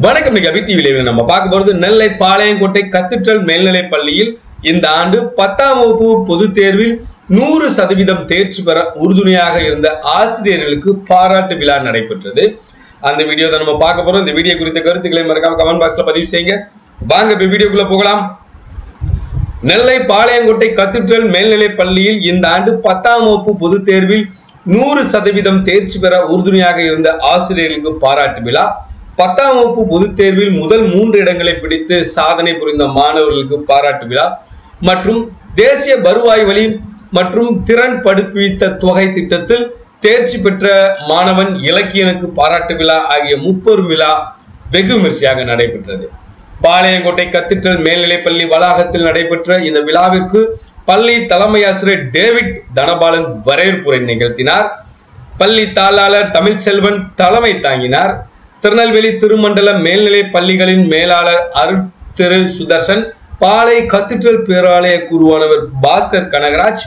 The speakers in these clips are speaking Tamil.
வணக்கம். நிகழ்ச்சி டிவியில் நம்ம பார்க்க போறது நெல்லை பாளையங்கோட்டை கத்தீட்ரல் மேல்நிலைப் பள்ளியில் இந்த ஆண்டு 10ஆம் வகுப்பு பொதுத் தேர்வில் 100% தேர்ச்சி பெற உறுதுணையாக இருந்த ஆசிரியர்களுக்கு பாராட்டு விழா நடைபெற்றது. அந்த வீடியோ தான் நம்ம பார்க்க போறோம். இந்த வீடியோ குறித்த கருத்துக்களை மறக்காம கமெண்ட் பாக்ஸ்ல பதிவு செய்யுங்க. வாங்க இப்ப வீடியோக்குள்ள போகலாம். நெல்லை பாளையங்கோட்டை கத்தீட்ரல் மேல்நிலைப் பள்ளியில் இந்த ஆண்டு 10ஆம் வகுப்பு பொதுத் தேர்வில் 100% தேர்ச்சி பெற உறுதுணையாக இருந்த ஆசிரியர்களுக்கு பாராட்டு விழா. 10ஆம் வகுப்பு பொதுத் தேர்வில் முதல் 3 இடங்களை பிடித்து சாதனை புரிந்த மாணவர்களுக்கு பாராட்டு விழா மற்றும் தேசிய வருவாய் வழி மற்றும் திறன் படுப்பித்த தொகை திட்டத்தில் தேர்ச்சி பெற்ற மாணவன் இலக்கியனுக்கு பாராட்டு விழா ஆகிய 30 விழா வெகு விமர்சையாக நடைபெற்றது. பாளையங்கோட்டை கத்தீட்ரல் மேல்நிலைப்பள்ளி வளாகத்தில் நடைபெற்ற இந்த விழாவிற்கு பள்ளி தலைமை ஆசிரியர் டேவிட் தனபாலன் வரவேற்புரை நிகழ்த்தினார். பள்ளி தாளாளர் தமிழ்ச்செல்வன் தலைமை தாங்கினார். திருநெல்வேலி திருமண்டல மேல்நிலை பள்ளிகளின் மேலாளர் அருள் திரு சுதர்சன், பாளை கத்தீட்ரல் பேராலய குருவானவர் பாஸ்கர் கனகராஜ்,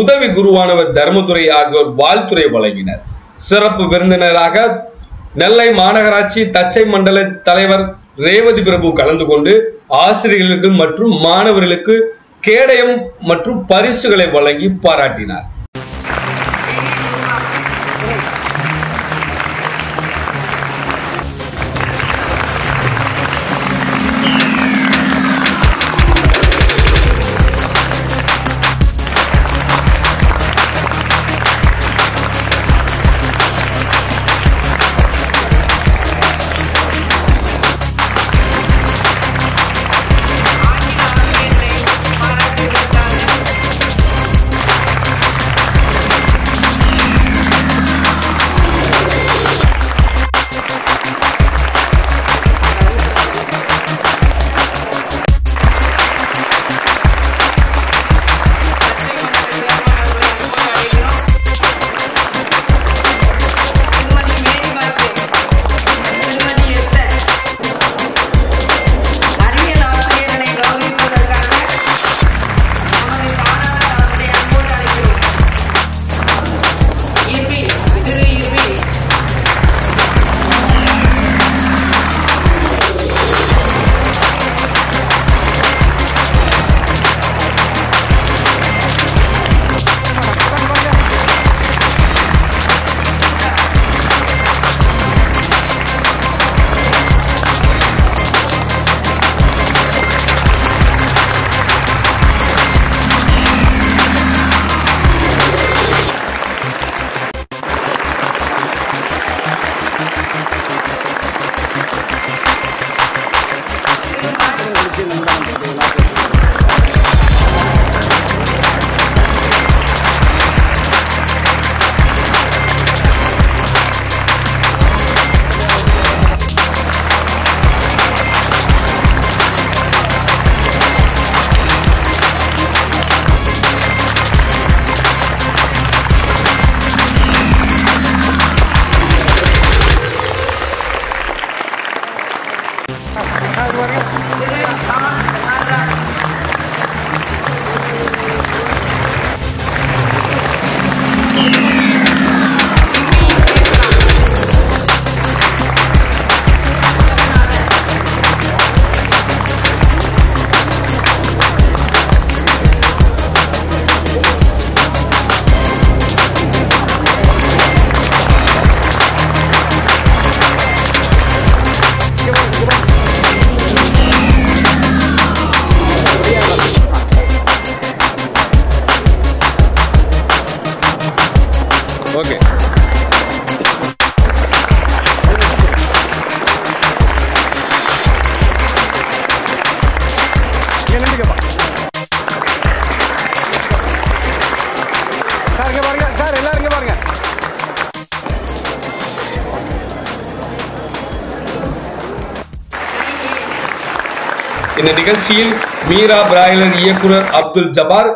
உதவி குருவானவர் தர்மதுரை ஆகியோர் வாழ்த்துரை வழங்கினர். சிறப்பு விருந்தினராக நெல்லை மாநகராட்சி தச்சை மண்டல தலைவர் ரேவதி பிரபு கலந்து கொண்டு ஆசிரியர்களுக்கு மற்றும் மாணவர்களுக்கு கேடயம் மற்றும் பரிசுகளை வழங்கி பாராட்டினார். ஓகே, இந்த நிகழ்ச்சியில் மீரா பிராய்லர் இயக்குனர் அப்துல் ஜபார்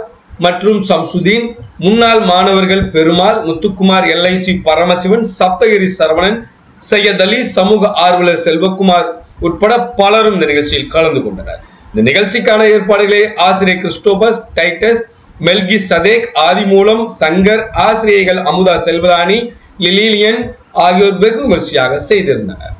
மற்றும் சம்சுதீன், முன்னாள் மாணவர்கள் பெருமாள், முத்துக்குமார், LIC பரமசிவன், சப்தகிரி சரவணன், சையத் அலி, சமூக ஆர்வலர் செல்வகுமார் உட்பட பலரும் இந்த நிகழ்ச்சியில் கலந்து கொண்டனர். இந்த நிகழ்ச்சிக்கான ஏற்பாடுகளை ஆசிரியர் கிறிஸ்டோபஸ், டைட்டஸ், மெல்கி சதேக், ஆதிமூலம், சங்கர், ஆசிரியர்கள் அமுதா செல்வராணி, லிலியன் ஆகியோர் வெகு விமர்சையாக செய்திருந்தனர்.